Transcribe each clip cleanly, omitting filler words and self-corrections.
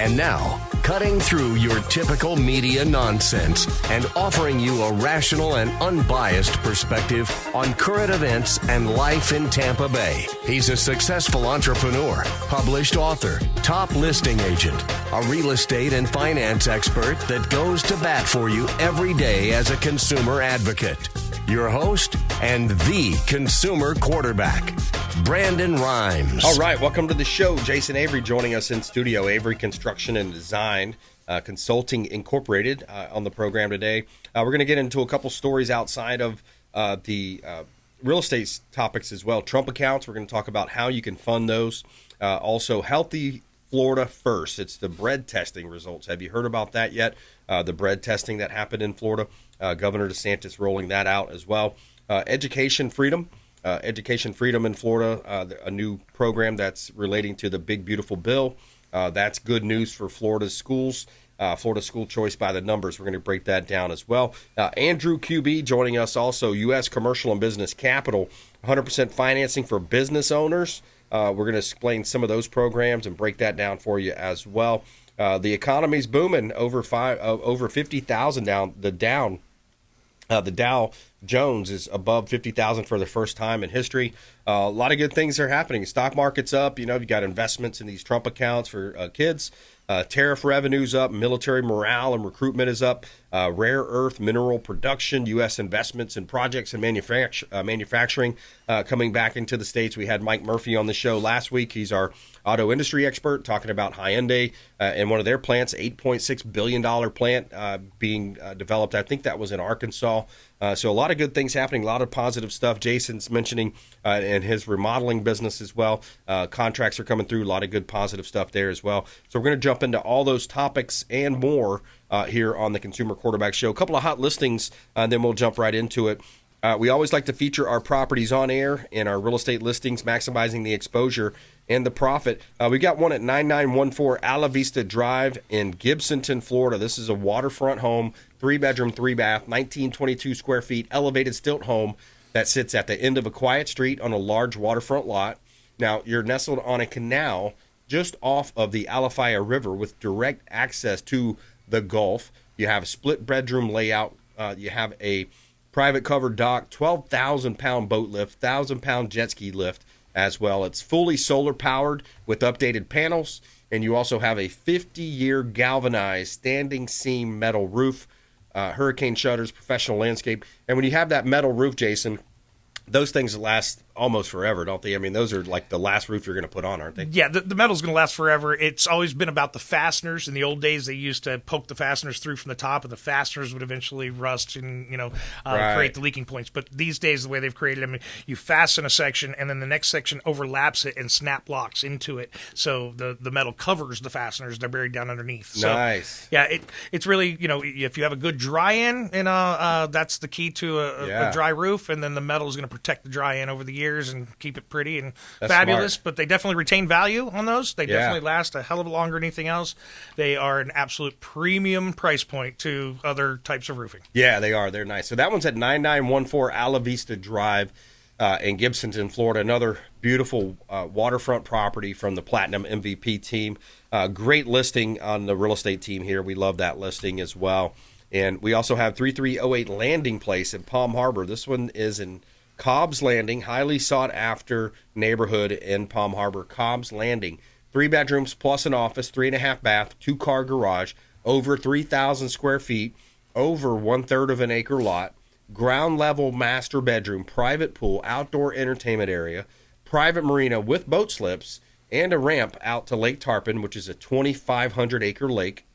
And now, cutting through your typical media nonsense and offering you a rational and unbiased perspective on current events and life in Tampa Bay. He's a successful entrepreneur, published author, top listing agent, a real estate and finance expert that goes to bat for you every day as a consumer advocate. Your host and the consumer quarterback, Brandon Rimes. All right, welcome to the show. Jason Avery joining us in studio. Avery Construction and Design Consulting Incorporated on the program today. We're going to get into a couple stories outside of the real estate topics as well. Trump accounts, we're going to talk about how you can fund those. Also, Healthy Florida First. It's the bread testing results. Have you heard about that yet? The bread testing that happened in Florida. Governor DeSantis rolling that out as well. Education Freedom. Education Freedom in Florida, a new program that's relating to the Big Beautiful Bill. That's good news for Florida's schools. Florida School Choice by the Numbers. We're going to break that down as well. Andrew Kube joining us also, US Commercial and Business Capital, 100% financing for business owners. We're going to explain some of those programs and break that down for you as well. The economy's booming, over 50,000 down. The Dow Jones is above 50,000 for the first time in history. A lot of good things are happening. Stock market's up. You know, you've got investments in these Trump accounts for kids. Tariff revenue's up. Military morale and recruitment is up. Rare earth mineral production. U.S. investments in projects and manufacturing coming back into the States. We had Mike Murphy on the show last week. He's our auto industry expert talking about Hyundai and one of their plants, $8.6 billion plant being developed. I think that was in Arkansas. So a lot of good things happening, a lot of positive stuff. Jason's mentioning in his remodeling business as well. Contracts are coming through, a lot of good positive stuff there as well. So we're going to jump into all those topics and more here on the Consumer Quarterback Show. A couple of hot listings, and then we'll jump right into it. We always like to feature our properties on air in our real estate listings, maximizing the exposure and the profit. We got one at 9914 Ala Vista Drive in Gibsonton, Florida. This is a waterfront home, 3-bedroom, 3-bath, 1922 square feet, elevated stilt home that sits at the end of a quiet street on a large waterfront lot. Now, you're nestled on a canal just off of the Alafaya River with direct access to the Gulf. You have a split bedroom layout. You have a private covered dock, 12,000-pound boat lift, 1,000-pound jet ski lift as well. It's fully solar powered with updated panels, and you also have a 50-year galvanized standing seam metal roof, hurricane shutters, professional landscape. And when you have that metal roof, Jason, those things last almost forever, don't they? I mean, those are like the last roof you're going to put on, aren't they? Yeah, the metal's going to last forever. It's always been about the fasteners. In the old days, they used to poke the fasteners through from the top, and the fasteners would eventually rust and, create the leaking points. But these days, the way they've created them, you fasten a section, and then the next section overlaps it and snap locks into it. So the metal covers the fasteners. They're buried down underneath. So, nice. Yeah, it's really, if you have a good dry-in, that's the key to a dry roof, and then the metal is going to protect the dry-in over the years and keep it pretty and fabulous. Smart. But they definitely retain value on those. They definitely last a hell of a longer than anything else. They are an absolute premium price point to other types of roofing. Yeah, they are. They're nice. So that one's at 9914 Ala Vista Drive in Gibsonton, Florida. Another beautiful waterfront property from the Platinum MVP team. Great listing on the real estate team here. We love that listing as well. And we also have 3308 Landing Place in Palm Harbor. This one is in Cobb's Landing, highly sought-after neighborhood in Palm Harbor. Cobb's Landing, 3 bedrooms plus an office, 3.5 bath, 2-car garage, over 3,000 square feet, over 1/3 of an acre lot, ground-level master bedroom, private pool, outdoor entertainment area, private marina with boat slips, and a ramp out to Lake Tarpon, which is a 2,500-acre lake,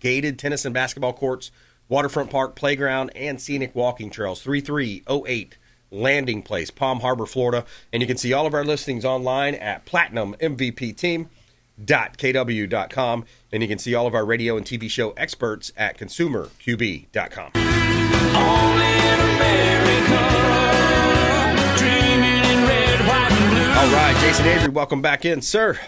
gated tennis and basketball courts, waterfront park, playground, and scenic walking trails. 3308 Landing Place, Palm Harbor, Florida. And you can see all of our listings online at platinummvpteam.kw.com. And you can see all of our radio and TV show experts at consumerqb.com. Only in America, dreaming in red, white, and blue. All right, Jason Avery, welcome back in, sir.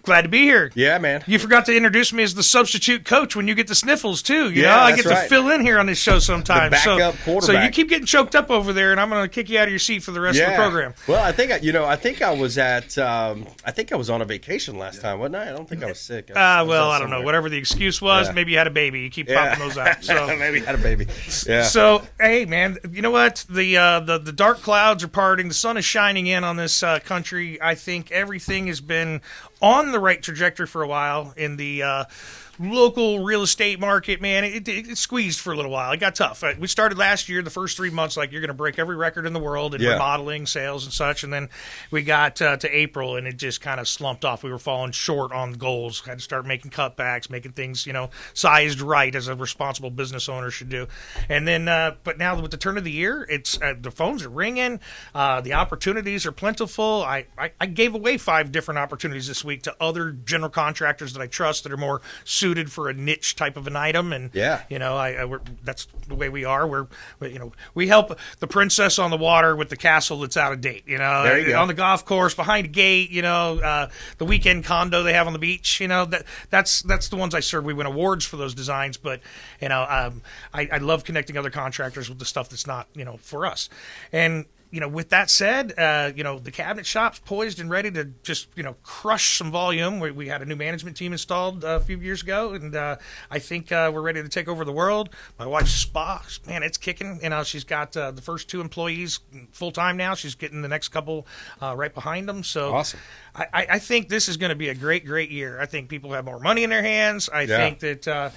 Glad to be here. Yeah, man. You forgot to introduce me as the substitute coach when you get the sniffles, too. You know, Yeah, I that's get to right. fill in here on this show sometimes. The backup So quarterback. you keep getting choked up over there, and I'm going to kick you out of your seat for the rest of the program. Well, I think I was at I think I was on a vacation last time, wasn't I? I don't think I was sick. I was Well, out I don't know. somewhere. Whatever the excuse was, Yeah. maybe you had a baby. You keep popping those out. So. Maybe had a baby. Yeah. So, hey, man, you know what? The dark clouds are parting. The sun is shining in on this country. I think everything has been on the right trajectory for a while in the local real estate market, man. It squeezed for a little while. It got tough. We started last year, the first 3 months, like you're going to break every record in the world in remodeling, sales, and such. And then we got to April, and it just kind of slumped off. We were falling short on goals. Had to start making cutbacks, making things, sized right as a responsible business owner should do. And then, but now with the turn of the year, it's the phones are ringing. The opportunities are plentiful. I gave away 5 different opportunities this week to other general contractors that I trust that are more suited for a niche type of an item, and that's the way we are. We help the princess on the water with the castle that's out of date. There you go. On the golf course, behind a gate. The weekend condo they have on the beach. That's the ones I serve. We win awards for those designs, but I love connecting other contractors with the stuff that's not for us. And with that said, the cabinet shop's poised and ready to just, crush some volume. We had a new management team installed a few years ago, and I think we're ready to take over the world. My wife's spa, man, it's kicking. She's got the first 2 employees full-time now. She's getting the next couple right behind them. So awesome. I think this is going to be a great, great year. I think people have more money in their hands. I think that,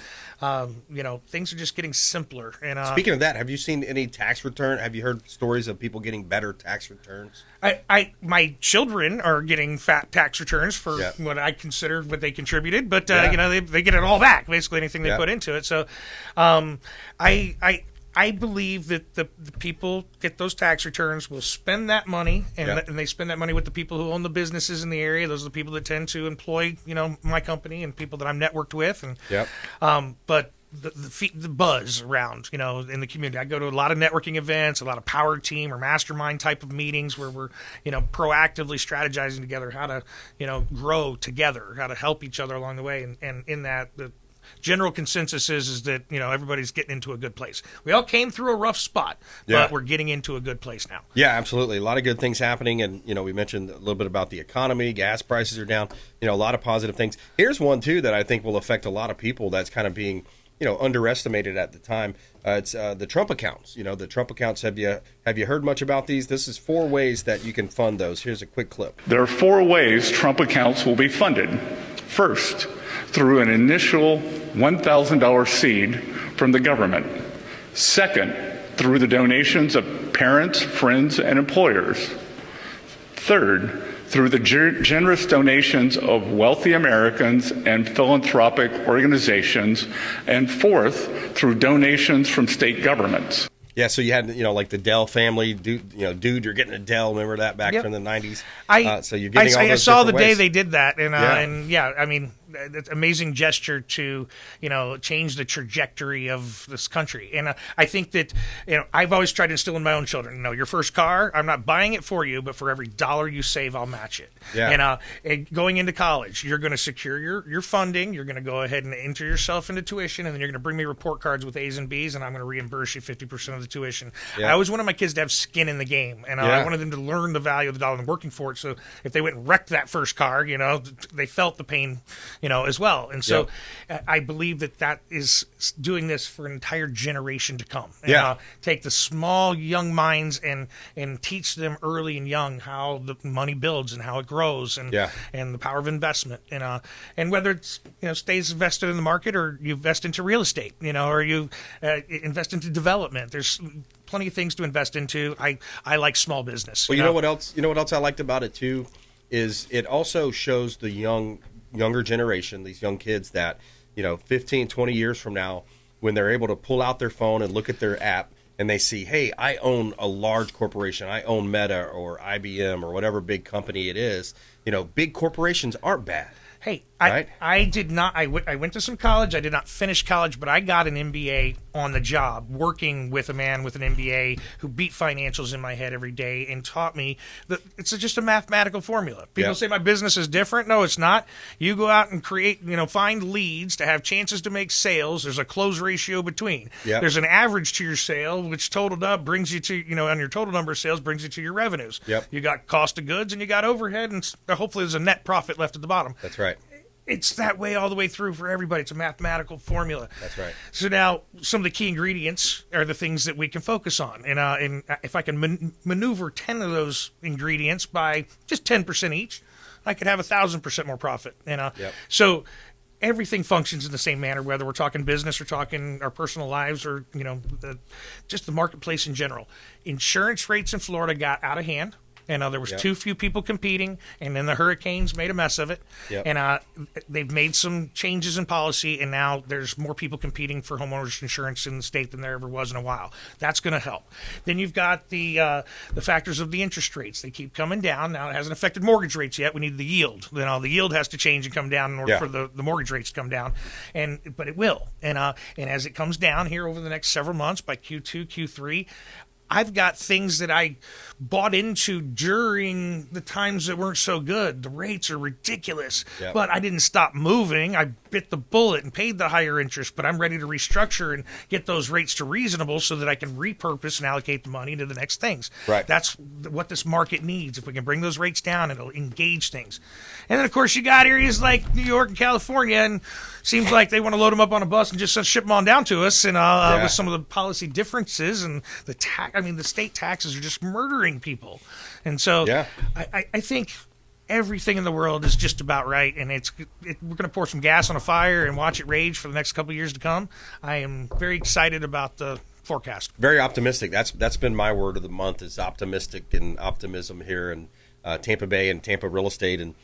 things are just getting simpler. And speaking of that, have you seen any tax return? Have you heard stories of people getting better tax returns? My children are getting fat tax returns for what I consider what they contributed, but they get it all back, basically anything they put into it. So, I believe that the people get those tax returns will spend that money, and they spend that money with the people who own the businesses in the area. Those are the people that tend to employ, my company and people that I'm networked with. And but the buzz around, in the community. I go to a lot of networking events, a lot of power team or mastermind type of meetings where we're, proactively strategizing together how to, grow together, how to help each other along the way. And in that, the general consensus is that, everybody's getting into a good place. We all came through a rough spot, but we're getting into a good place now. Yeah, absolutely. A lot of good things happening. And, we mentioned a little bit about the economy. Gas prices are down, a lot of positive things. Here's one, too, that I think will affect a lot of people that's kind of being underestimated at the time. It's the Trump accounts. The Trump accounts. Have you heard much about these? This is 4 ways that you can fund those. Here's a quick clip. There are 4 ways Trump accounts will be funded. First, through an initial $1,000 seed from the government. Second, through the donations of parents, friends, and employers. Third, through the generous donations of wealthy Americans and philanthropic organizations. And fourth, through donations from state governments. Yeah, so you had, like the Dell family, dude, you're getting a Dell. Remember that back from the 90s? So you're getting all those I saw the different day ways. they did that, and I mean, it's an amazing gesture to, change the trajectory of this country. And I think that, I've always tried to instill in my own children, your first car, I'm not buying it for you, but for every dollar you save, I'll match it. Yeah. And going into college, you're going to secure your funding. You're going to go ahead and enter yourself into tuition, and then you're going to bring me report cards with A's and B's, and I'm going to reimburse you 50% of the tuition. Yeah. I always wanted my kids to have skin in the game, and I wanted them to learn the value of the dollar and working for it. So if they went and wrecked that first car, they felt the pain, as well. And so I believe that is doing this for an entire generation to come. And, take the small, young minds and teach them early and young how the money builds and how it grows and the power of investment. And whether it's, stays invested in the market or you invest into real estate, or you invest into development. There's plenty of things to invest into. I like small business. Well, you know what else? You know what else I liked about it too, is it also shows the younger generation, these young kids that 15, 20 years from now, when they're able to pull out their phone and look at their app and they see, hey, I own a large corporation, I own Meta or IBM or whatever big company it is. Big corporations aren't bad. Hey, right? I did not. I went to some college. I did not finish college, but I got an MBA on the job, working with a man with an MBA who beat financials in my head every day and taught me that it's just a mathematical formula. People say my business is different. No, it's not. You go out and create, find leads to have chances to make sales. There's a close ratio between. There's an average to your sale, which totaled up brings you to, on your total number of sales brings you to your revenues. You got cost of goods and you got overhead, and hopefully there's a net profit left at the bottom. That's right. It's that way all the way through for everybody. It's a mathematical formula. That's right. So now some of the key ingredients are the things that we can focus on. And if I can maneuver 10 of those ingredients by just 10% each, I could have 1,000% more profit. So everything functions in the same manner, whether we're talking business or talking our personal lives or, just the marketplace in general. Insurance rates in Florida got out of hand. And there was too few people competing, and then the hurricanes made a mess of it. And they've made some changes in policy, and now there's more people competing for homeowners insurance in the state than there ever was in a while. That's going to help. Then you've got the factors of the interest rates. They keep coming down. Now, it hasn't affected mortgage rates yet. We need the yield. The yield has to change and come down in order for the mortgage rates to come down. But it will. And as it comes down here over the next several months, by Q2, Q3, I've got things that I bought into during the times that weren't so good. The rates are ridiculous, but I didn't stop moving. I bit the bullet and paid the higher interest, but I'm ready to restructure and get those rates to reasonable so that I can repurpose and allocate the money to the next things. Right. That's what this market needs. If we can bring those rates down, it'll engage things. And then, of course, you got areas like New York and California, and seems like they want to load them up on a bus and just ship them on down to us. And with some of the policy differences and the the state taxes are just murdering people. And so I think everything in the world is just about right, and we're going to pour some gas on a fire and watch it rage for the next couple of years to come. I am very excited about the forecast. Very optimistic. That's been my word of the month, is optimistic and optimism here in Tampa Bay and Tampa real estate. And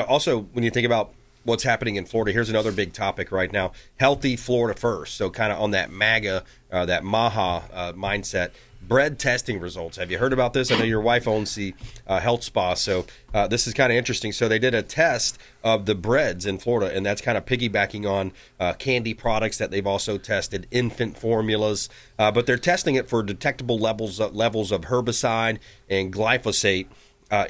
also when you think about what's happening in Florida, here's another big topic right now: healthy Florida first. So kind of on that MAGA, that MAHA mindset. Bread testing results. Have you heard about this? I know your wife owns the health spa, so this is kind of interesting. So they did a test of the breads in Florida, and that's kind of piggybacking on candy products that they've also tested, infant formulas, but they're testing it for detectable levels of herbicide and glyphosate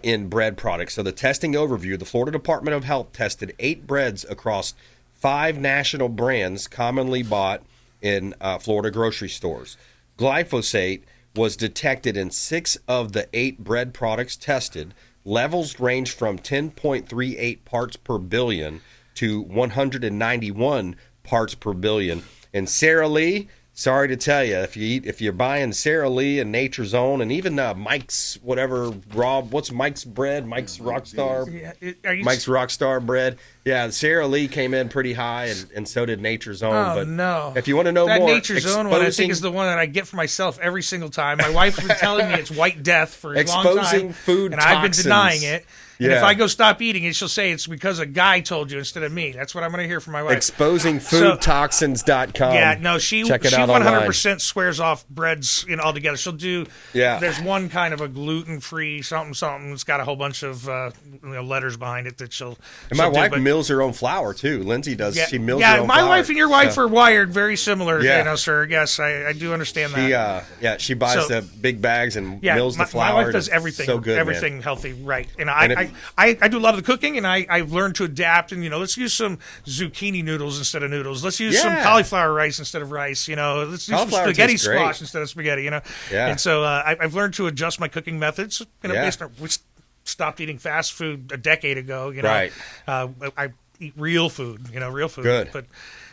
in bread products. So the testing overview: the Florida Department of Health tested 8 breads across 5 national brands commonly bought in Florida grocery stores. Glyphosate was detected in 6 of the 8 bread products tested. Levels range from 10.38 parts per billion to 191 parts per billion. And Sara Lee, sorry to tell you, if you're buying Sara Lee and Nature's Own and even Mike's what's Mike's bread? Mike's Rockstar. Mike's Rockstar bread. Yeah, Sara Lee came in pretty high, and so did Nature's Own. Oh, but no. If you want to know that more, Nature's Own one, I think, is the one that I get for myself every single time. My wife's been telling me it's white death for a long time. Exposing food and toxins. I've been denying it. And if I go stop eating it, she'll say it's because a guy told you instead of me. That's what I'm going to hear from my wife. ExposingFoodToxins.com. Yeah, no, she 100% swears off breads altogether. She'll do. Yeah. There's one kind of a gluten-free something. It's got a whole bunch of letters behind it that she'll. And my wife mills her own flour too. Lindsay does. Yeah, she mills her own flour. Yeah, my wife and your wife are wired very similar. Yeah. Sir. Yes, I do understand that. She buys the big bags and mills the flour. My wife does everything. So good, everything healthy, right? And I do a lot of the cooking, and I've learned to adapt. And let's use some zucchini noodles instead of noodles. Let's use some cauliflower rice instead of rice. Let's do some spaghetti squash instead of spaghetti. Yeah. And so I've learned to adjust my cooking methods. Based on, we stopped eating fast food a decade ago. Right. I eat real food. Real food. Good. But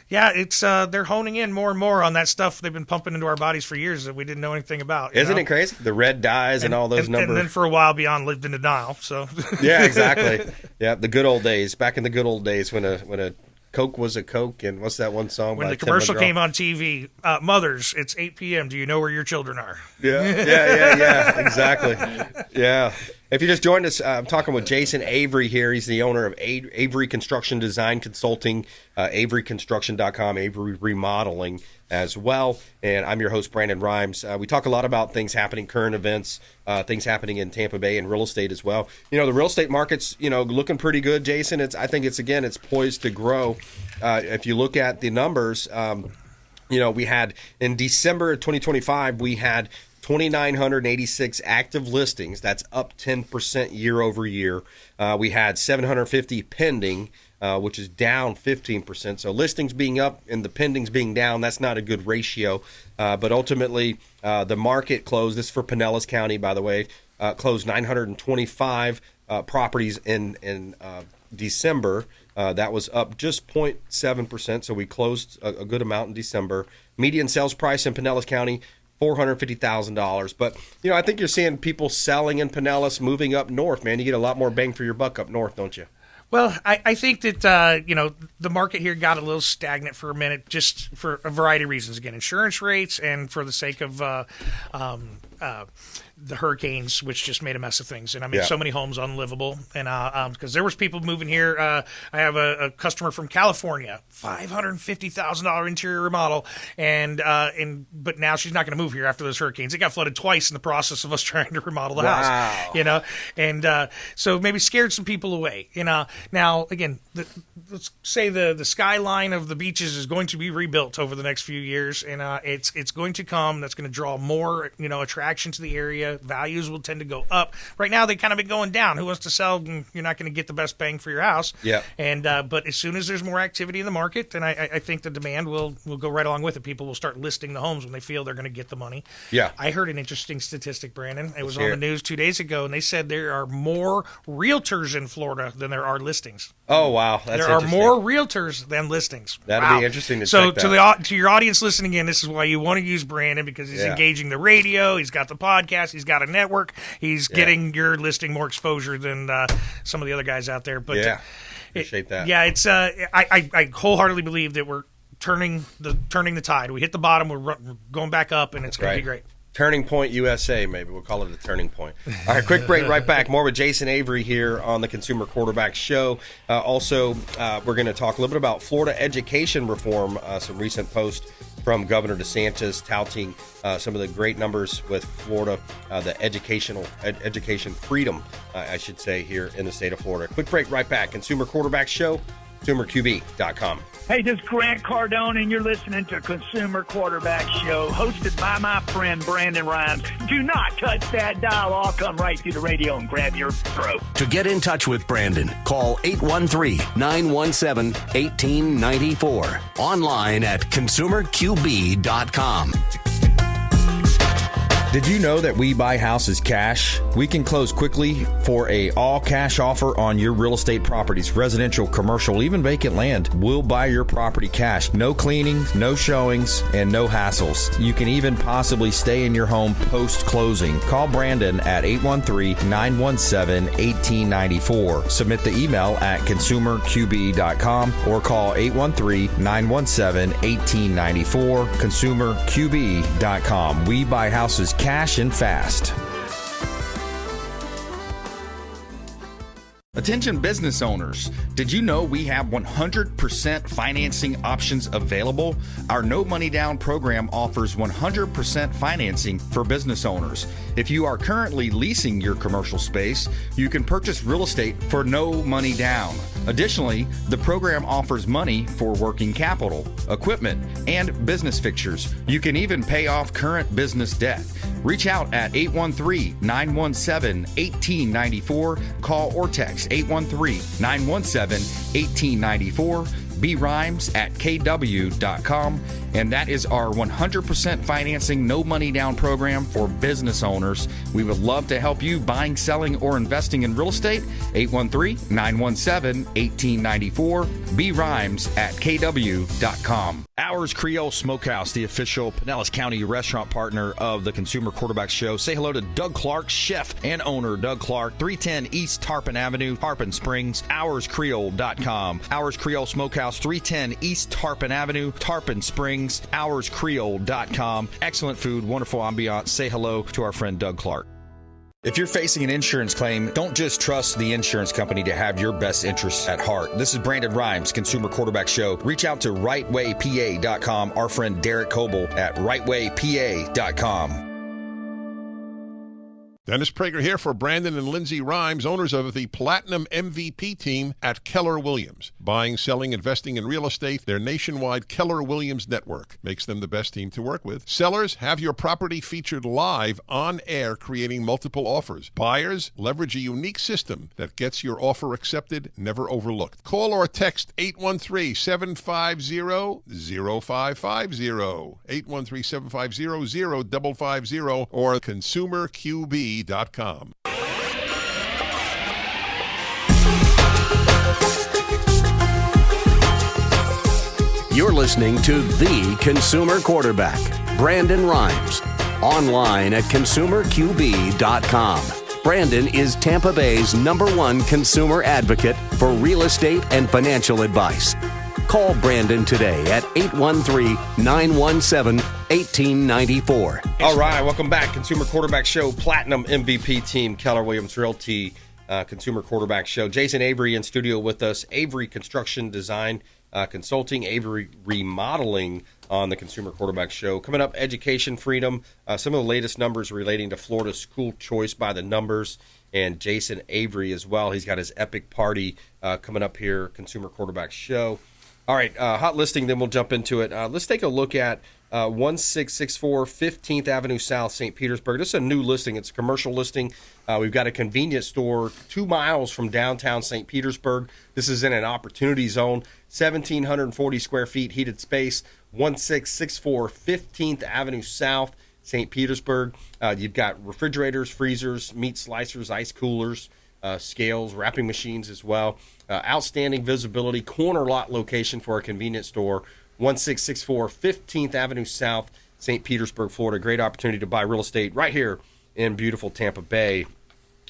yeah, it's they're honing in more and more on that stuff they've been pumping into our bodies for years that we didn't know anything about. Isn't it crazy? The red dyes and all those numbers. And then for a while, Beyond lived in denial. So yeah, exactly. Yeah, the good old days. Back in the good old days when a Coke was a Coke, and what's that one song? When the commercial came on TV, mothers, it's 8 p.m. Do you know where your children are? Yeah, exactly. Yeah. If you just joined us, I'm talking with Jason Avery here. He's the owner of Avery Construction Design Consulting, averyconstruction.com, Avery Remodeling as well. And I'm your host, Brandon Rimes. We talk a lot about things happening, current events, things happening in Tampa Bay and real estate as well. The real estate market's, looking pretty good, Jason. I think it's poised to grow. If you look at the numbers, We had in December of 2025, we had 2,986 active listings. That's up 10% year over year. We had 750 pending, which is down 15%. So listings being up and the pendings being down, that's not a good ratio. But ultimately, the market closed. This is for Pinellas County, by the way. Closed 925 properties in December. That was up just 0.7%. So we closed a good amount in December. Median sales price in Pinellas County, $450,000. But, I think you're seeing people selling in Pinellas, moving up north, man. You get a lot more bang for your buck up north, don't you? Well, I think that, the market here got a little stagnant for a minute just for a variety of reasons. Again, insurance rates and for the sake of the hurricanes, which just made a mess of things. And I mean, so many homes unlivable. And because there was people moving here. I have a customer from California, $550,000 interior remodel. But now she's not going to move here after those hurricanes. It got flooded twice in the process of us trying to remodel the house, And so maybe scared some people away, Now, again, let's say the skyline of the beaches is going to be rebuilt over the next few years. And it's going to come. That's going to draw more, attraction to the area. Values will tend to go up. Right now, they kind of been going down. Who wants to sell? You're not going to get the best bang for your house. Yeah. And but as soon as there's more activity in the market, then I think the demand will go right along with it. People will start listing the homes when they feel they're going to get the money. Yeah. I heard an interesting statistic, Brandon. It was on the news 2 days ago, and they said there are more realtors in Florida than there are listings. Oh wow, there are more realtors than listings. That'd be interesting to check that. To your audience listening in, this is why you want to use Brandon, because he's engaging the radio, he's got the podcast, he's got a network, he's getting your listing more exposure than some of the other guys out there. But appreciate that. Yeah, it's I wholeheartedly believe that we're turning the tide. We hit the bottom, we're going back up, and it's going to be great. Turning Point USA, maybe. We'll call it a turning point. All right, quick break, right back. More with Jason Avery here on the Consumer Quarterback Show. Also, we're going to talk a little bit about Florida education reform, some recent posts from Governor DeSantis touting some of the great numbers with Florida, the education freedom, I should say, here in the state of Florida. Quick break, right back. Consumer Quarterback Show, ConsumerQB.com. Hey, this is Grant Cardone, and you're listening to Consumer Quarterback Show, hosted by my friend Brandon Rimes. Do not touch that dial. I'll come right through the radio and grab your throat. To get in touch with Brandon, call 813-917-1894. Online at ConsumerQB.com. Did you know that we buy houses cash? We can close quickly for a all-cash offer on your real estate properties, residential, commercial, even vacant land. We'll buy your property cash. No cleaning, no showings, and no hassles. You can even possibly stay in your home post-closing. Call Brandon at 813-917-1894. Submit the email at consumerqb.com or call 813-917-1894. consumerqb.com. We buy houses cash and fast. Attention business owners, did you know we have 100% financing options available? Our No Money Down program offers 100% financing for business owners. If you are currently leasing your commercial space, you can purchase real estate for no money down. Additionally, the program offers money for working capital, equipment, and business fixtures. You can even pay off current business debt. Reach out at 813-917-1894. Call or text 813-917-1894. BRimes at KW.com. And that is our 100% financing, no money down program for business owners. We would love to help you buying, selling, or investing in real estate. 813-917-1894. BRimes at KW.com. Ours Creole Smokehouse, the official Pinellas County restaurant partner of the Consumer Quarterback Show. Say hello to Doug Clark, chef and owner Doug Clark, 310 East Tarpon Avenue, Tarpon Springs, ourscreole.com. Ours Creole Smokehouse, 310 East Tarpon Avenue, Tarpon Springs, ourscreole.com. Excellent food, wonderful ambiance. Say hello to our friend Doug Clark. If you're facing an insurance claim, don't just trust the insurance company to have your best interests at heart. This is Brandon Rimes, Consumer Quarterback Show. Reach out to rightwaypa.com, our friend Derek Coble at rightwaypa.com. Dennis Prager here for Brandon and Lindsay Rimes, owners of the Platinum MVP team at Keller Williams. Buying, selling, investing in real estate, their nationwide Keller Williams network makes them the best team to work with. Sellers, have your property featured live on air, creating multiple offers. Buyers, leverage a unique system that gets your offer accepted, never overlooked. Call or text 813-750-0550, 813-750-0550, or consumerqb.com. You're listening to The Consumer Quarterback, Brandon Rimes. Online at consumerqb.com. Brandon is Tampa Bay's #1 consumer advocate for real estate and financial advice. Call Brandon today at 813-917-1894. All right, welcome back. Consumer Quarterback Show, Platinum MVP team, Keller Williams Realty, Consumer Quarterback Show. Jason Avery in studio with us. Avery Construction, Design, Consulting, Avery Remodeling on the Consumer Quarterback Show. Coming up, education freedom, some of the latest numbers relating to Florida school choice by the numbers, and Jason Avery as well. He's got his epic party coming up here, Consumer Quarterback Show. All right, hot listing, then we'll jump into it. Let's take a look at 1664 15th Avenue South, St. Petersburg. This is a new listing. It's a commercial listing. We've got a convenience store 2 miles from downtown St. Petersburg. This is in an opportunity zone, 1,740 square feet, heated space, 1664 15th Avenue South, St. Petersburg. You've got refrigerators, freezers, meat slicers, ice coolers, scales, wrapping machines as well. Outstanding visibility, corner lot location for a convenience store, 1664 15th Avenue South, St. Petersburg, Florida. Great opportunity to buy real estate right here in beautiful Tampa Bay.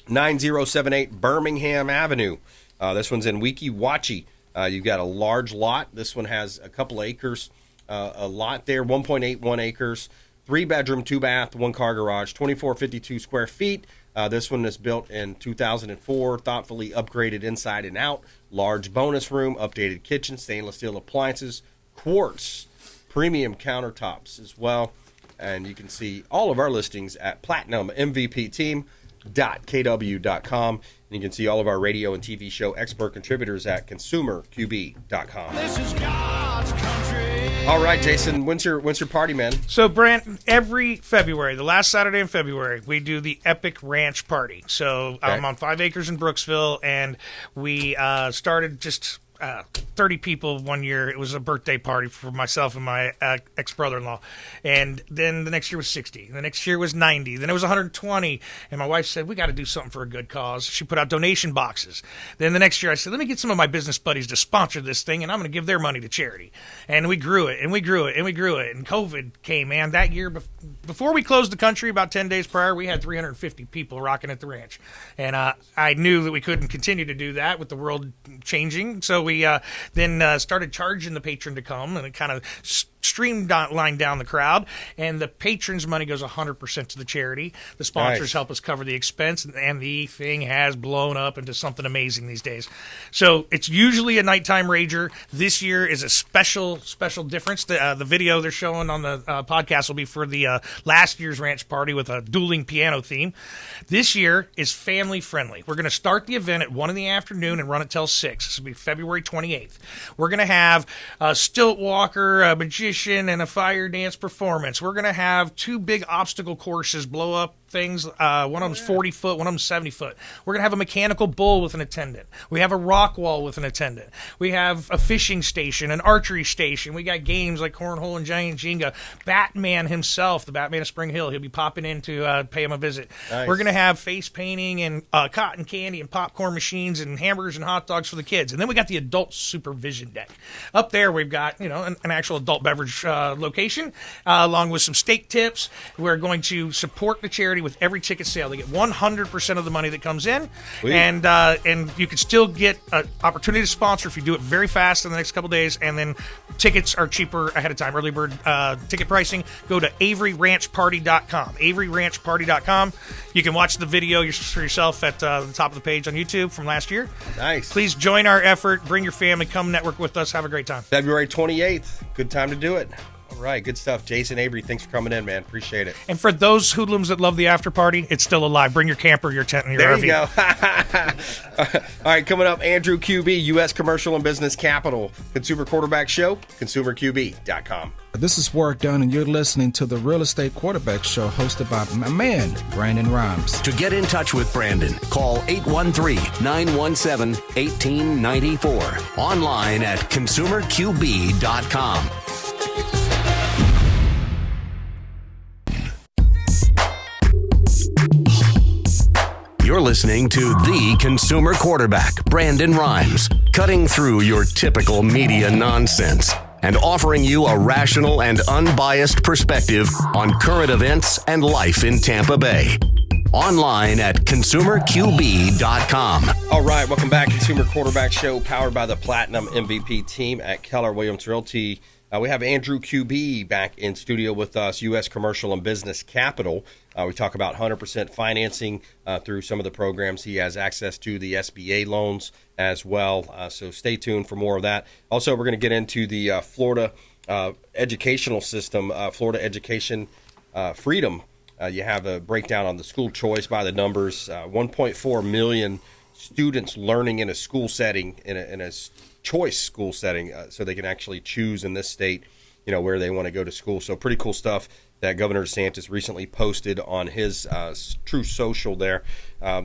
9078 Birmingham Avenue. This one's in Weeki Wachee. You've got a large lot. This one has a couple acres. A lot there, 1.81 acres, 3-bedroom, 2-bath, 1-car garage, 2452 square feet. This one is built in 2004, thoughtfully upgraded inside and out. Large bonus room, updated kitchen, stainless steel appliances, quartz, premium countertops as well. And you can see all of our listings at platinummvpteam.kw.com. And you can see all of our radio and TV show expert contributors at consumerqb.com. This is God's country. All right, Jason, when's your party, man? So, Brant, every February, the last Saturday in February, we do the Epic Ranch Party. So I'm on 5 acres in Brooksville, and we started just 30 people one year. It was a birthday party for myself and my ex-brother-in-law. And then the next year was 60. The next year was 90. Then it was 120. And my wife said, we got to do something for a good cause. She put out donation boxes. Then the next year I said, let me get some of my business buddies to sponsor this thing, and I'm going to give their money to charity. And we grew it, and we grew it, and we grew it. And COVID came, man. That year, before we closed the country, about 10 days prior, we had 350 people rocking at the ranch. And I knew that we couldn't continue to do that with the world changing. So we then started charging the patron to come, and it kind of streamlined down the crowd. And the patrons' money goes 100% to the charity. The sponsors help us cover the expense, and the thing has blown up into something amazing these days. So it's usually a nighttime rager. This year is a special difference. The video they're showing on the podcast will be for the last year's ranch party with a dueling piano theme. This year is family friendly. We're going to start the event at 1 in the afternoon and run it till 6. This will be February 28th. We're going to have a stilt walker, a magician, and a fire dance performance. We're going to have 2 big obstacle courses, blow up things. One of them's 40 foot, one of them's 70 foot. We're going to have a mechanical bull with an attendant. We have a rock wall with an attendant. We have a fishing station, an archery station. We got games like cornhole and giant Jenga. Batman himself, the Batman of Spring Hill, he'll be popping in to pay him a visit. Nice. We're going to have face painting and cotton candy and popcorn machines and hamburgers and hot dogs for the kids. And then we got the adult supervision deck. Up there we've got an actual adult beverage location along with some steak tips. We're going to support the charity with every ticket sale. They get 100% of the money that comes in. Sweet. And you can still get an opportunity to sponsor if you do it very fast in the next couple days. And then tickets are cheaper ahead of time. Early bird ticket pricing. Go to averyranchparty.com. averyranchparty.com. You can watch the video for yourself at the top of the page on YouTube from last year. Nice. Please join our effort. Bring your family. Come network with us. Have a great time. February 28th. Good time to do it. All right, good stuff. Jason Avery, thanks for coming in, man. Appreciate it. And for those hoodlums that love the after party, it's still alive. Bring your camper, your tent, and your There RV. you go. All right, coming up, Andrew Kube, U.S. Commercial and Business Capital, Consumer Quarterback Show, consumerqb.com. This is Work Done, and you're listening to the Real Estate Quarterback Show hosted by my man, Brandon Rimes. To get in touch with Brandon, call 813-917-1894. Online at consumerqb.com. You're listening to the Consumer Quarterback, Brandon Rimes, cutting through your typical media nonsense and offering you a rational and unbiased perspective on current events and life in Tampa Bay. Online at consumerqb.com. All right, welcome back. Consumer Quarterback Show powered by the Platinum MVP team at Keller Williams Realty. We have Andrew Kube back in studio with us, U.S. Commercial and Business Capital. We talk about 100% financing through some of the programs. He has access to the SBA loans as well, so stay tuned for more of that. Also, we're going to get into the Florida educational system, Florida Education Freedom. You have a breakdown on the school choice by the numbers, 1.4 million students learning in a school setting, in a choice school setting, so they can actually choose in this state, where they want to go to school. So pretty cool stuff that Governor DeSantis recently posted on his True Social there.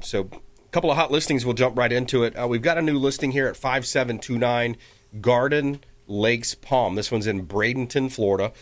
So a couple of hot listings. We'll jump right into it. We've got a new listing here at 5729 Garden Lakes Palm. This one's in Bradenton, Florida.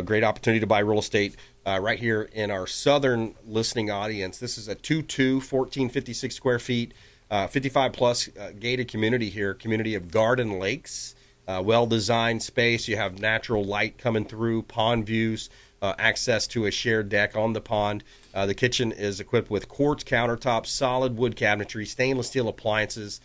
Great opportunity to buy real estate right here in our southern listening audience. This is a 2-2, 1456 square feet. 55-plus gated community here, community of Garden Lakes, well-designed space. You have natural light coming through, pond views, access to a shared deck on the pond. The kitchen is equipped with quartz countertops, solid wood cabinetry, stainless steel appliances,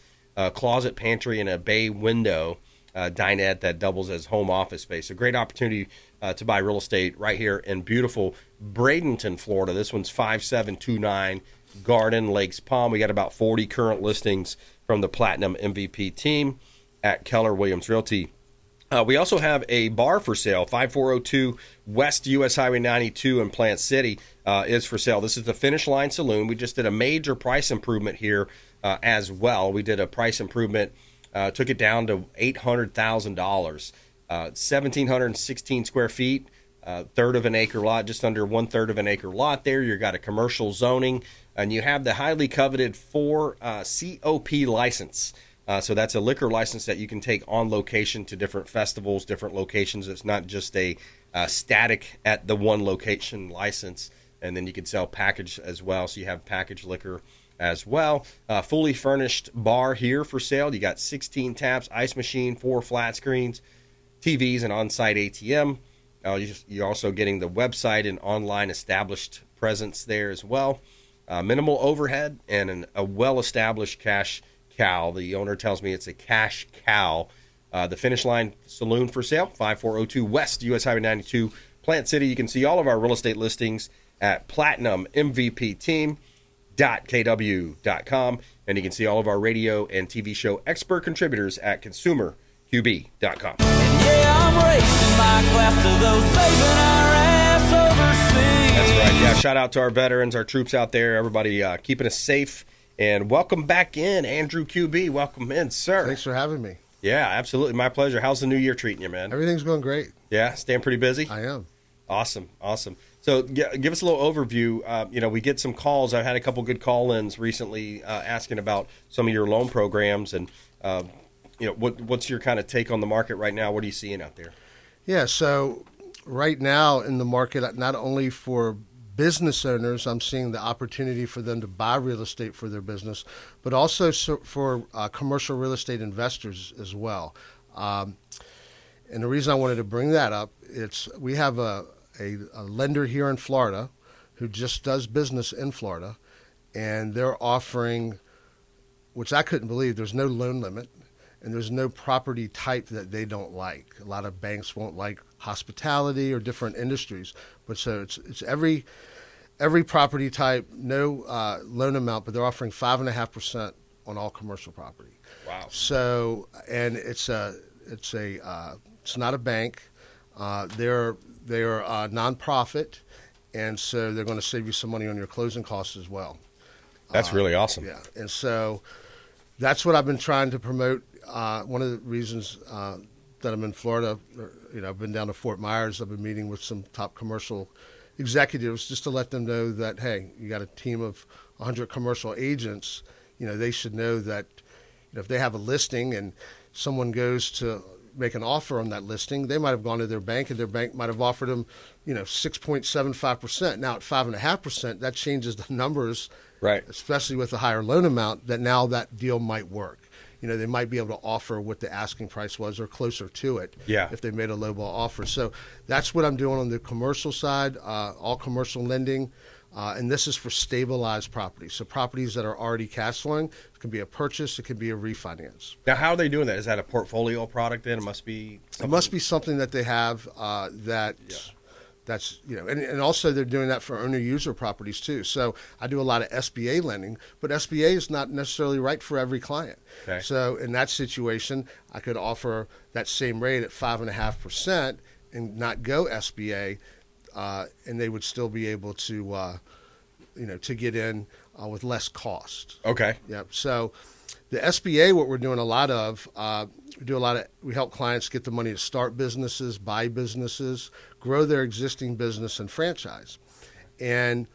closet, pantry, and a bay window dinette that doubles as home office space. A great opportunity to buy real estate right here in beautiful Bradenton, Florida. This one's 5729 Garden Lakes Palm. We got about 40 current listings from the Platinum MVP team at Keller Williams Realty. We also have a bar for sale. 5402 West US Highway 92 in Plant City is for sale. This is the Finish Line Saloon. We just did a major price improvement here as well. We did a price improvement, took it down to $800,000. 1,716 square feet, third of an acre lot, just under 1/3 of an acre lot there. You've got a commercial zoning, and you have the highly coveted 4 COP license. So that's a liquor license that you can take on location to different festivals, different locations. It's not just a static at the one location license. And then you can sell package as well. So you have packaged liquor as well. Fully furnished bar here for sale. You got 16 taps, ice machine, 4 flat screens, TVs, and on-site ATM. You're also getting the website and online established presence there as well. Minimal overhead and a well-established cash cow. The owner tells me it's a cash cow. The Finish Line Saloon for sale, 5402 West US Highway 92, Plant City. You can see all of our real estate listings at platinummvpteam.kw.com. And you can see all of our radio and TV show expert contributors at consumerqb.com. Yeah, I'm racing my class to those saving our ass overseas. That's right. Yeah, shout out to our veterans, our troops out there, everybody keeping us safe. And welcome back in, Andrew Kube. Welcome in, sir. Thanks for having me. Yeah, absolutely. My pleasure. How's the new year treating you, man? Everything's going great. Yeah, staying pretty busy? I am. Awesome. So give us a little overview. We get some calls. I've had a couple good call-ins recently asking about some of your loan programs. And, what's your kind of take on the market right now? What are you seeing out there? Yeah, so right now in the market, not only for business owners, I'm seeing the opportunity for them to buy real estate for their business, but also for commercial real estate investors as well. And the reason I wanted to bring that up, we have a lender here in Florida who just does business in Florida, and they're offering, which I couldn't believe, there's no loan limit, and there's no property type that they don't like. A lot of banks won't like hospitality or different industries, but so it's every property type, no loan amount, but they're offering 5.5% on all commercial property. Wow. So, and it's not a bank. They are a nonprofit, and so they're going to save you some money on your closing costs as well. That's really awesome. Yeah, and so that's what I've been trying to promote. One of the reasons that I'm in Florida, I've been down to Fort Myers. I've been meeting with some top commercial executives just to let them know that, hey, you got a team of 100 commercial agents. They should know that if they have a listing and someone goes to make an offer on that listing, they might have gone to their bank and their bank might have offered them, 6.75%. Now at 5.5%, that changes the numbers, right? Especially with a higher loan amount, that now that deal might work. They might be able to offer what the asking price was or closer to it if they made a lowball offer. So that's what I'm doing on the commercial side, all commercial lending. And this is for stabilized properties. So properties that are already cash flowing. It can be a purchase. It can be a refinance. Now, how are they doing that? Is that a portfolio product then? It must be something that they have that's, and also they're doing that for owner-user properties too. So I do a lot of SBA lending, but SBA is not necessarily right for every client. Okay. So in that situation, I could offer that same rate at 5.5% and not go SBA, and they would still be able to, to get in with less cost. Okay. Yep. So the SBA, what we're doing a lot of, we help clients get the money to start businesses, buy businesses, grow their existing business and franchise. And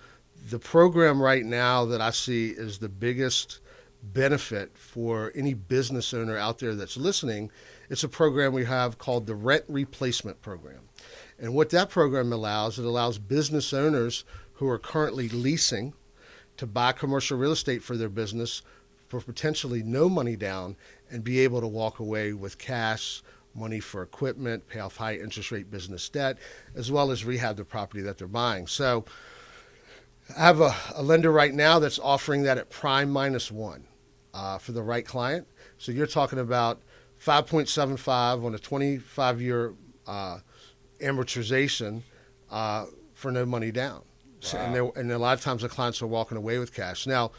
the program right now that I see is the biggest benefit for any business owner out there that's listening. It's a program we have called the Rent Replacement Program. And what that program allows, it allows business owners who are currently leasing to buy commercial real estate for their business for potentially no money down and be able to walk away with cash, money for equipment, pay off high interest rate business debt, as well as rehab the property that they're buying. So I have a lender right now that's offering that at prime -1 for the right client. So you're talking about 5.75 on a 25-year amortization for no money down. So, and a lot of times the clients are walking away with cash. Now,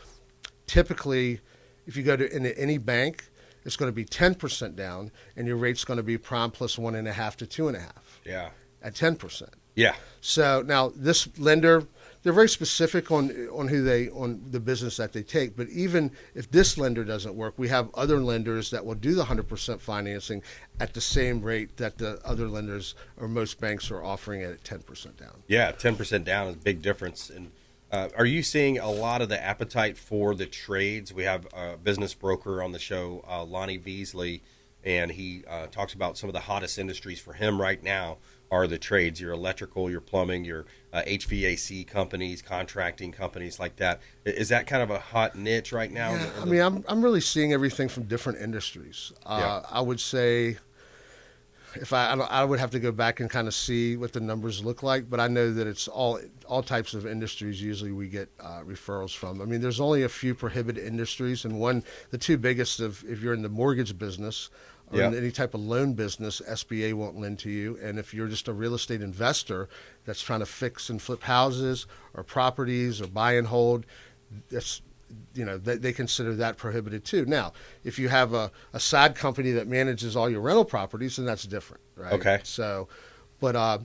typically, if you go to into any bank, it's going to be 10% down, and your rate's going to be prime plus 1.5 to 2.5. Yeah. At 10%. Yeah. So now this lender, they're very specific on the business that they take. But even if this lender doesn't work, we have other lenders that will do the 100% financing at the same rate that the other lenders or most banks are offering it at 10% down. Yeah, 10% down is a big difference. And are you seeing a lot of the appetite for the trades? We have a business broker on the show, Lonnie Beasley, and he talks about some of the hottest industries for him right now are the trades, your electrical, your plumbing, your HVAC companies, contracting companies like that. Is that kind of a hot niche right now? Yeah, I mean, I'm really seeing everything from different industries. I would say I would have to go back and kind of see what the numbers look like, but I know that it's all types of industries usually we get referrals from. I mean, there's only a few prohibited industries, and the two biggest if you're in the mortgage business or in any type of loan business, SBA won't lend to you. And if you're just a real estate investor that's trying to fix and flip houses or properties or buy and hold, they consider that prohibited too. Now, if you have a side company that manages all your rental properties, then that's different, right? Okay. So, but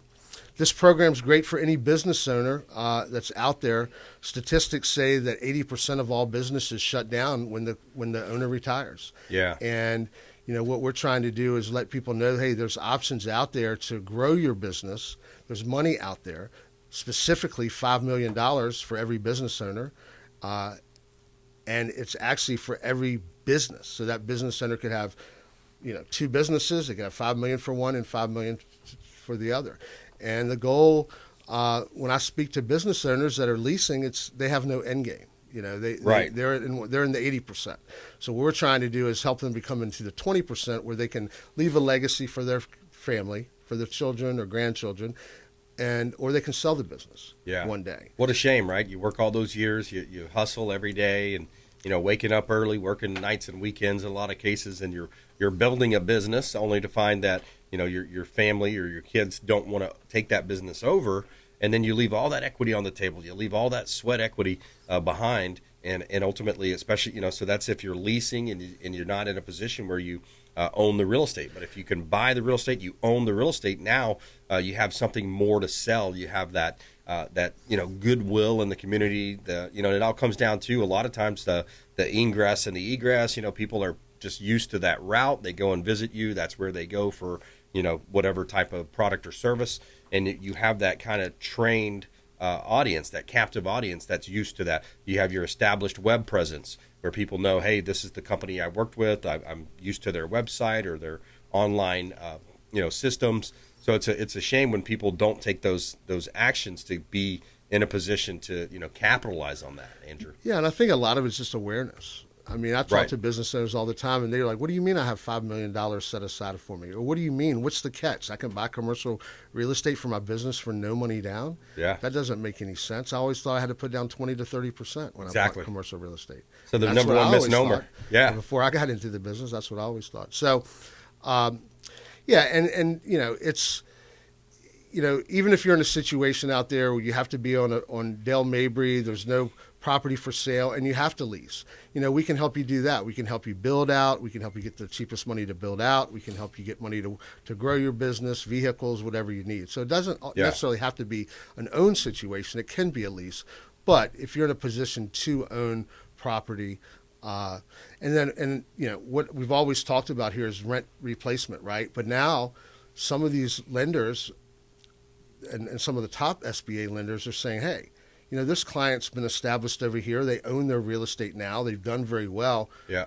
this program's great for any business owner that's out there. Statistics say that 80% of all businesses shut down when the owner retires. Yeah. And what we're trying to do is let people know, hey, there's options out there to grow your business. There's money out there, specifically $5 million for every business owner. And it's actually for every business. So that business owner could have, two businesses. They could have $5 million for one and $5 million for the other. And the goal, when I speak to business owners that are leasing, they have no end game. They're in the 80%. So what we're trying to do is help them become into the 20% where they can leave a legacy for their family, for their children or grandchildren, or they can sell the business one day. What a shame, right? You work all those years, you hustle every day, and waking up early, working nights and weekends in a lot of cases, and you're building a business only to find that your family or your kids don't want to take that business over, and then you leave all that equity on the table. You leave all that sweat equity behind, And ultimately, especially, so that's if you're leasing and you're not in a position where you own the real estate. But if you can buy the real estate, you own the real estate. Now you have something more to sell. You have that goodwill in the community. It all comes down to a lot of times the ingress and the egress. People are just used to that route. They go and visit you. That's where they go for whatever type of product or service. And you have that kind of trained audience, that captive audience that's used to that. You have your established web presence where people know, hey, this is the company I worked with. I'm used to their website or their online, systems. So it's a shame when people don't take those actions to be in a position to capitalize on that, Andrew. Yeah, and I think a lot of it's just awareness. I mean, I talk to business owners all the time, and they're like, what do you mean I have $5 million set aside for me? Or what do you mean? What's the catch? I can buy commercial real estate for my business for no money down? Yeah. That doesn't make any sense. I always thought I had to put down 20 to 30% when I bought commercial real estate. So the number one misnomer. Yeah. And before I got into the business, that's what I always thought. So, it's, even if you're in a situation out there where you have to be on Dale Mabry, there's no property for sale, and you have to lease. We can help you do that. We can help you build out. We can help you get the cheapest money to build out. We can help you get money to grow your business, vehicles, whatever you need. So it doesn't necessarily have to be an own situation. It can be a lease. But if you're in a position to own property, what we've always talked about here is rent replacement, right? But now some of these lenders and some of the top SBA lenders are saying, hey, this client's been established over here. They own their real estate now. They've done very well. Yeah.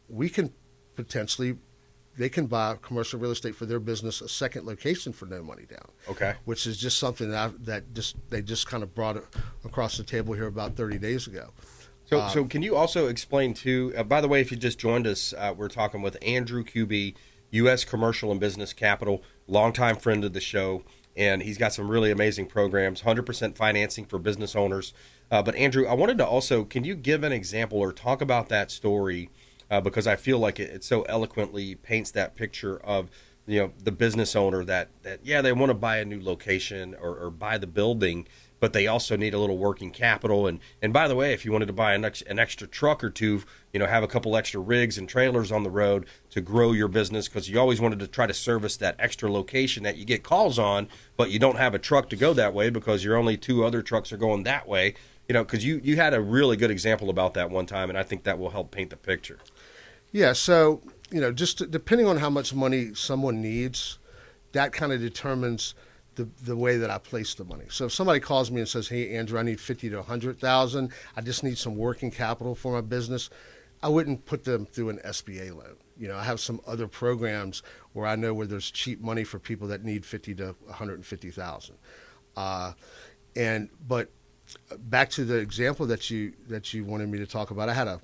They can buy commercial real estate for their business, a second location for no money down. Okay. Which is just something they just kind of brought it across the table here about 30 days ago. So can you also explain too, by the way, if you just joined us, we're talking with Andrew Kube, US Commercial and Business Capital, longtime friend of the show. And he's got some really amazing programs, 100% financing for business owners. But Andrew, I wanted to also, can you give an example or talk about that story? Because I feel like it so eloquently paints that picture of, the business owner that they want to buy a new location or buy the building, but they also need a little working capital. And by the way, if you wanted to buy an extra truck or two, have a couple extra rigs and trailers on the road to grow your business, because you always wanted to try to service that extra location that you get calls on, but you don't have a truck to go that way because your only two other trucks are going that way. Because you had a really good example about that one time, and I think that will help paint the picture. Yeah, so, just depending on how much money someone needs, that kind of determines the way that I place the money. So if somebody calls me and says, hey, Andrew, I need $50,000 to $100,000, I just need some working capital for my business, I wouldn't put them through an SBA loan. I have some other programs where I know where there's cheap money for people that need $50,000 to $150,000. But back to the example that you wanted me to talk about, I had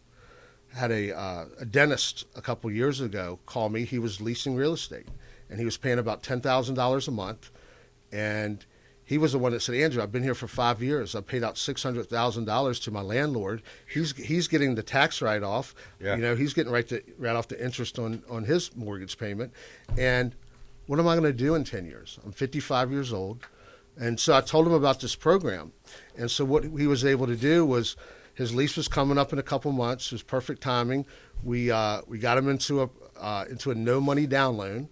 a dentist a couple years ago call me. He was leasing real estate, and he was paying about $10,000 a month. And he was the one that said, Andrew, I've been here for 5 years. I've paid out $600,000 to my landlord. He's getting the tax write-off. Yeah. He's getting right off the interest on his mortgage payment. And what am I going to do in 10 years? I'm 55 years old. And so I told him about this program. And so what he was able to do was, his lease was coming up in a couple months. It was perfect timing. We got him into a no money down loan.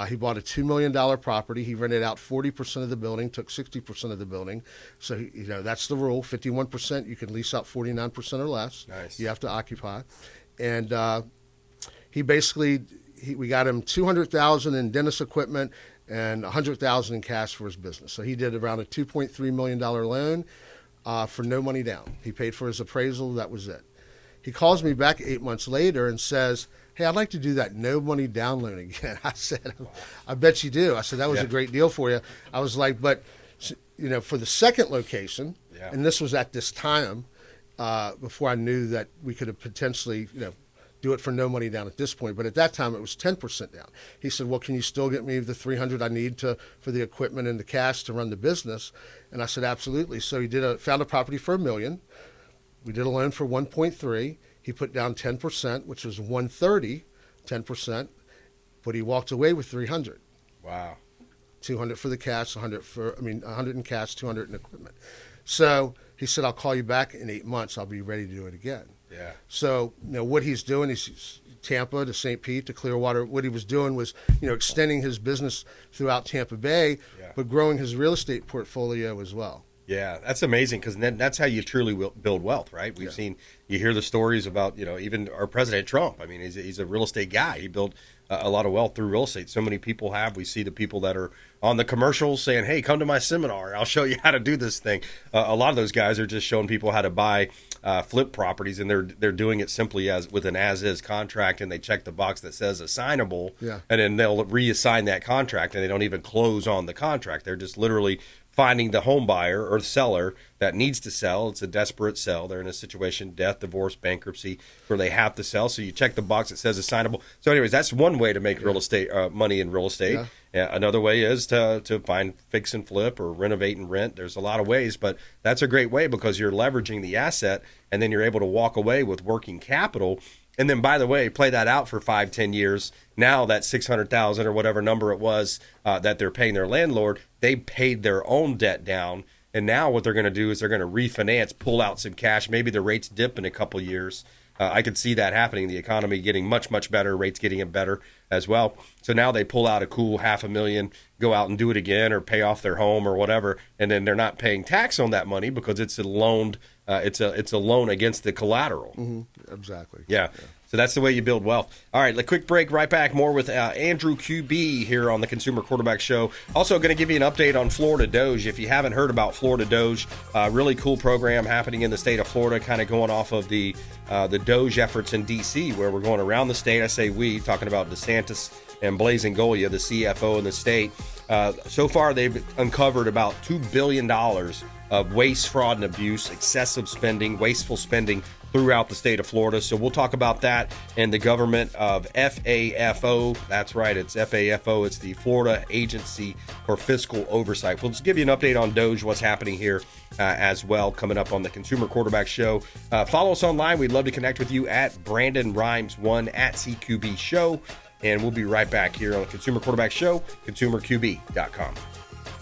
He bought a $2 million property. He rented out 40% of the building, took 60% of the building. So, that's the rule. 51%, you can lease out 49% or less. Nice. You have to occupy. And we got him $200,000 in dentist equipment and $100,000 in cash for his business. So he did around a $2.3 million loan for no money down. He paid for his appraisal. That was it. He calls me back 8 months later and says, hey, I'd like to do that no money down loan again. I said, I bet you do. I said, that was a great deal for you. I was like, but, for the second location, and this was at this time before I knew that we could have potentially, do it for no money down at this point. But at that time, it was 10% down. He said, well, can you still get me the $300 I need for the equipment and the cash to run the business? And I said, absolutely. So he found a property for $1 million. We did a loan for 1.3. He put down 10%, which was 130, 10%, but he walked away with 300. Wow. 200 for the cash, 100 in cash, 200 in equipment. So he said, I'll call you back in 8 months. I'll be ready to do it again. Yeah. So, what he's doing is Tampa to St. Pete to Clearwater. What he was doing was, extending his business throughout Tampa Bay, but growing his real estate portfolio as well. Yeah, that's amazing, because that's how you truly build wealth, right? We've seen, you hear the stories about, even our President Trump. I mean, he's a real estate guy. He built a lot of wealth through real estate. So many people have. We see the people that are on the commercials saying, hey, come to my seminar. I'll show you how to do this thing. A lot of those guys are just showing people how to buy flip properties, and they're doing it simply with an as-is contract, and they check the box that says assignable, and then they'll reassign that contract, and they don't even close on the contract. They're just literally finding the home buyer or seller that needs to sell. It's a desperate sell. They're in a situation, death, divorce, bankruptcy, where they have to sell. So you check the box that says assignable. So anyways, that's one way to make real estate money in real estate. Another way is to find fix and flip or renovate and rent. There's a lot of ways, but that's a great way, because you're leveraging the asset, and then you're able to walk away with working capital. And then, by the way, play that out for 5-10 years. Now that $600,000 or whatever number it was that they're paying their landlord, they paid their own debt down. And now what they're going to do is they're going to refinance, pull out some cash. Maybe the rates dip in a couple of years. I could see that happening. The economy getting much, much better, rates getting better as well. So now they pull out a cool $500,000, go out and do it again, or pay off their home or whatever, and then they're not paying tax on that money because it's a loan. It's a loan against the collateral. Mm-hmm. Exactly. Yeah. So that's the way you build wealth. All right, a quick break. Right back. More with Andrew Kube here on the Consumer Quarterback Show. Also going to give you an update on Florida Doge. If you haven't heard about Florida Doge, really cool program happening in the state of Florida, kind of going off of the Doge efforts in D.C., where we're going around the state. I say we, talking about DeSantis and Blasingoli, the CFO in the state. So far, they've uncovered about $2 billion of waste, fraud, and abuse, excessive spending, wasteful spending throughout the state of Florida. So we'll talk about that and the government of FAFO. That's right, it's FAFO. It's the Florida Agency for Fiscal Oversight. We'll just give you an update on Doge, what's happening here as well, coming up on the Consumer Quarterback Show. Follow us online. We'd love to connect with you at BrandonRimes1 at CQB Show. And we'll be right back here on the Consumer Quarterback Show, consumerqb.com.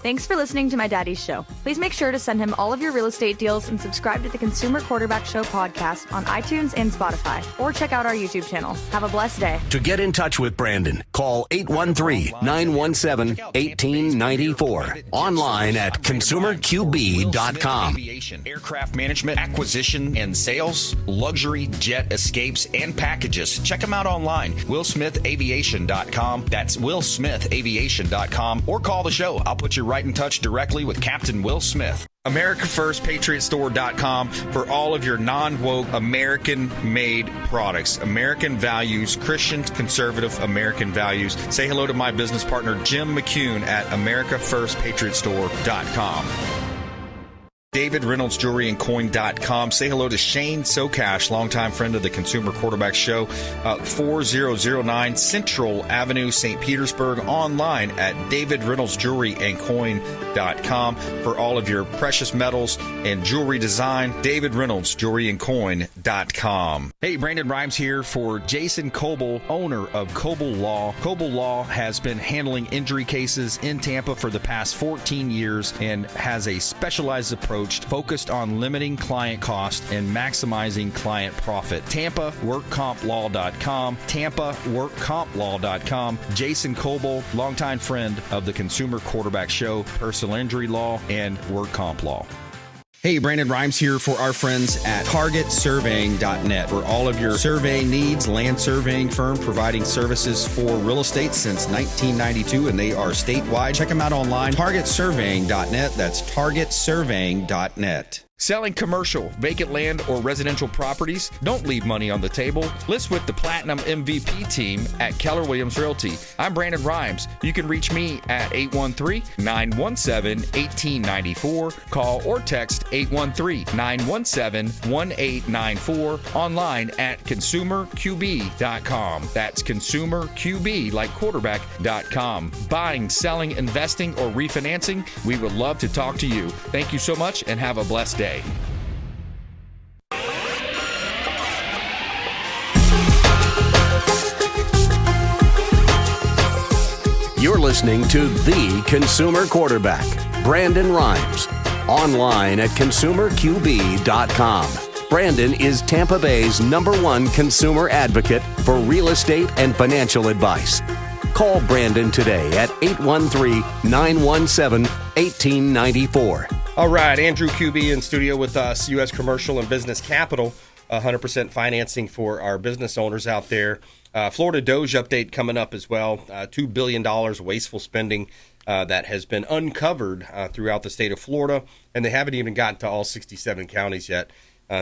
Thanks for listening to my daddy's show. Please make sure to send him all of your real estate deals and subscribe to the Consumer Quarterback Show podcast on iTunes and Spotify, or check out our YouTube channel. Have a blessed day. To get in touch with Brandon, call 813-917-1894. Online at consumerqb.com. Aviation, aircraft management, acquisition and sales, luxury jet escapes and packages. Check them out online. WillSmithAviation.com. That's WillSmithAviation.com. Or call the show. I'll put you right in touch directly with Captain Will Smith. AmericaFirstPatriotStore.com for all of your non-woke, American-made products. American values, Christian, conservative American values. Say hello to my business partner, Jim McCune at AmericaFirstPatriotStore.com. David Reynolds Jewelry and Coin.com. Say hello to Shane Socash, longtime friend of the Consumer Quarterback Show, 4009 Central Avenue, St. Petersburg. Online at David Reynolds Jewelry and Coin.com for all of your precious metals and jewelry design. David Reynolds Jewelry and Coin.com. Hey, Brandon Rimes here for Jason Kube, owner of Kube Law. Kube Law has been handling injury cases in Tampa for the past 14 years and has a specialized approach focused on limiting client cost and maximizing client profit. TampaWorkCompLaw.com. TampaWorkCompLaw.com. Jason Kube, longtime friend of the Consumer Quarterback Show, personal injury law, and work comp law. Hey, Brandon Rimes here for our friends at TargetSurveying.net. For all of your surveying needs, land surveying firm providing services for real estate since 1992, and they are statewide. Check them out online, TargetSurveying.net. That's TargetSurveying.net. Selling commercial, vacant land, or residential properties? Don't leave money on the table. List with the Platinum MVP team at Keller Williams Realty. I'm Brandon Rimes. You can reach me at 813-917-1894. Call or text 813-917-1894. Online at consumerqb.com. That's consumerqb, like quarterback.com. Buying, selling, investing, or refinancing? We would love to talk to you. Thank you so much and have a blessed day. You're listening to The Consumer Quarterback, Brandon Rimes, Online at consumerqb.com. Brandon is Tampa Bay's #1 consumer advocate for real estate and financial advice. Call Brandon today at 813-917-1894. All right, Andrew Kube in studio with us, U.S. Commercial and Business Capital, 100% financing for our business owners out there. Florida Doge update coming up as well. $2 billion wasteful spending that has been uncovered throughout the state of Florida, and they haven't even gotten to all 67 counties yet.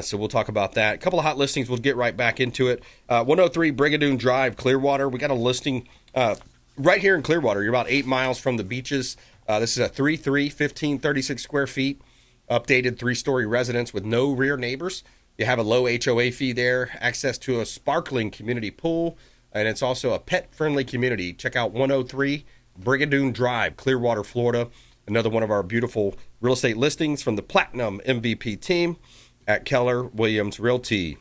So we'll talk about that. A couple of hot listings. We'll get right back into it. 103 Brigadoon Drive, Clearwater. We got a listing right here in Clearwater. You're about 8 miles from the beaches. This is a 3-3, 1536 square feet, updated 3-story residence with no rear neighbors. You have a low HOA fee there, access to a sparkling community pool, and it's also a pet-friendly community. Check out 103 Brigadoon Drive, Clearwater, Florida. Another one of our beautiful real estate listings from the Platinum MVP team at Keller Williams Realty.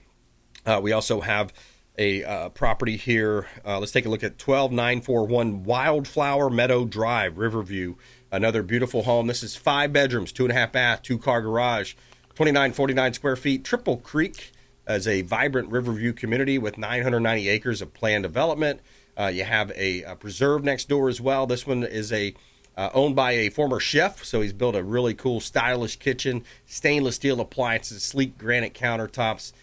We also have a property here. Let's take a look at 12941 Wildflower Meadow Drive, Riverview. Another beautiful home. This is 5 bedrooms, 2.5 bath, 2-car garage, 2949 square feet. Triple Creek is a vibrant Riverview community with 990 acres of planned development. You have a preserve next door as well. This one is owned by a former chef, so he's built a really cool, stylish kitchen, stainless steel appliances, sleek granite countertops,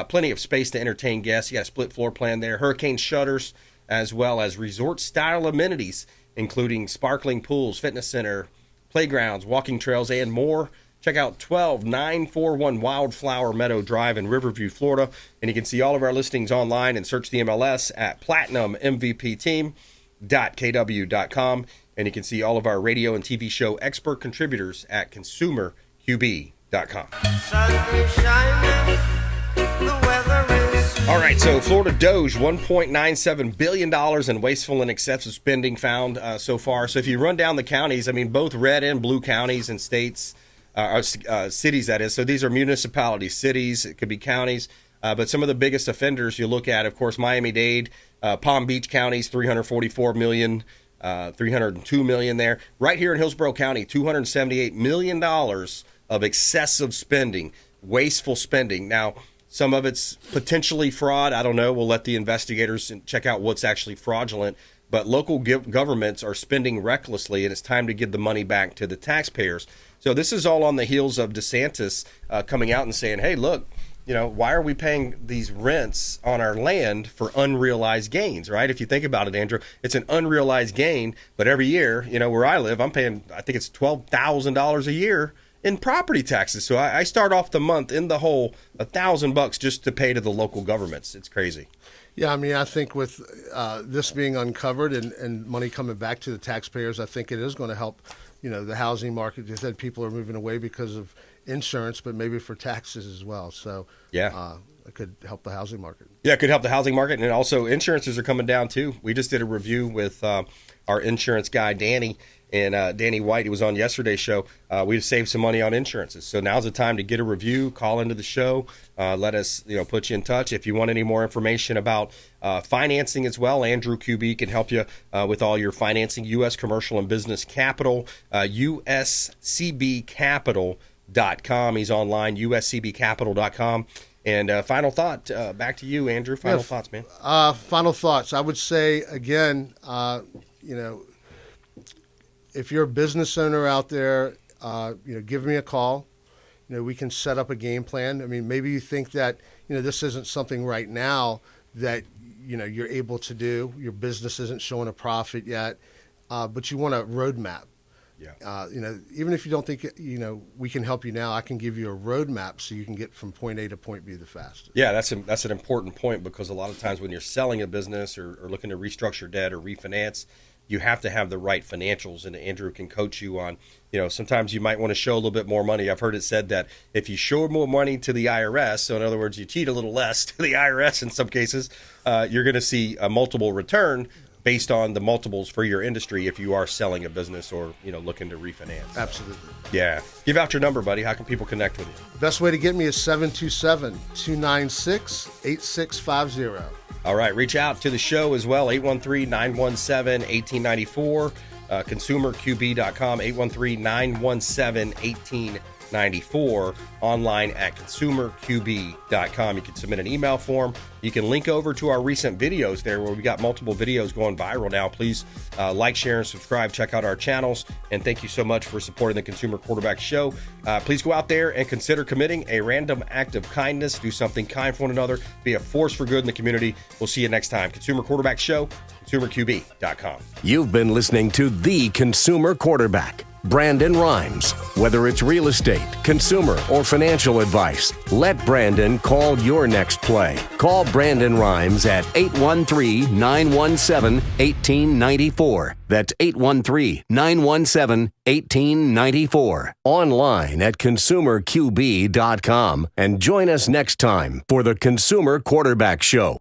plenty of space to entertain guests. You got a split floor plan there, hurricane shutters, as well as resort-style amenities, including sparkling pools, fitness center, playgrounds, walking trails, and more. Check out 12941 Wildflower Meadow Drive in Riverview, Florida, and you can see all of our listings online and search the MLS at platinummvpteam.kw.com. And you can see all of our radio and TV show expert contributors at consumerqb.com. All right, so Florida Doge, $1.97 billion in wasteful and excessive spending found so far. So if you run down the counties, I mean, both red and blue counties and states, cities, that is. So these are municipalities, cities, it could be counties. But some of the biggest offenders you look at, of course, Miami-Dade, Palm Beach counties, $344 million. 302 million there. Right here in Hillsborough County, $278 million of excessive spending, wasteful spending. Now, some of it's potentially fraud. I don't know. We'll let the investigators check out what's actually fraudulent. But local governments are spending recklessly, and it's time to give the money back to the taxpayers. So this is all on the heels of DeSantis coming out and saying, hey, look, you know, why are we paying these rents on our land for unrealized gains, right? If you think about it, Andrew, it's an unrealized gain. But every year, you know, where I live, I'm paying, I think it's $12,000 a year in property taxes. So I start off the month in the hole $1,000 just to pay to the local governments. It's crazy. Yeah, I mean, I think with this being uncovered and money coming back to the taxpayers, I think it is going to help, you know, the housing market. You said people are moving away because of insurance, but maybe for taxes as well. So yeah, it could help the housing market. Yeah, it could help the housing market, and also insurances are coming down too. We just did a review with our insurance guy Danny, and Danny White, who was on yesterday's show. We've saved some money on insurances, so now's the time to get a review. Call into the show, let us put you in touch. If you want any more information about financing as well, Andrew Kube can help you with all your financing. U.S. Commercial and Business Capital, USCBcapital.com. He's online, uscbcapital.com. And final thought, back to you, Andrew. Final thoughts, man. Final thoughts. I would say, again, if you're a business owner out there, give me a call. We can set up a game plan. I mean, maybe you think that, this isn't something right now that, you're able to do. Your business isn't showing a profit yet, but you want a roadmap. Yeah. Even if you don't think, we can help you now, I can give you a roadmap so you can get from point A to point B the fastest. Yeah, that's an important point, because a lot of times when you're selling a business or looking to restructure debt or refinance, you have to have the right financials, and Andrew can coach you on, sometimes you might want to show a little bit more money. I've heard it said that if you show more money to the IRS, so in other words, you cheat a little less to the IRS in some cases, you're going to see a multiple return based on the multiples for your industry if you are selling a business or, looking to refinance. Absolutely. Yeah. Give out your number, buddy. How can people connect with you? Best way to get me is 727-296-8650. All right. Reach out to the show as well, 813-917-1894, consumerqb.com, 813-917-1894. 1894, online at consumerqb.com. You can submit an email form. You can link over to our recent videos there where we got multiple videos going viral now. Please like, share, and subscribe. Check out our channels. And thank you so much for supporting the Consumer Quarterback Show. Please go out there and consider committing a random act of kindness. Do something kind for one another. Be a force for good in the community. We'll see you next time. Consumer Quarterback Show, consumerqb.com. You've been listening to The Consumer Quarterback, Brandon Rimes. Whether it's real estate, consumer, or financial advice, let Brandon call your next play. Call Brandon Rimes at 813-917-1894. That's 813-917-1894. Online at consumerqb.com. And join us next time for the Consumer Quarterback Show.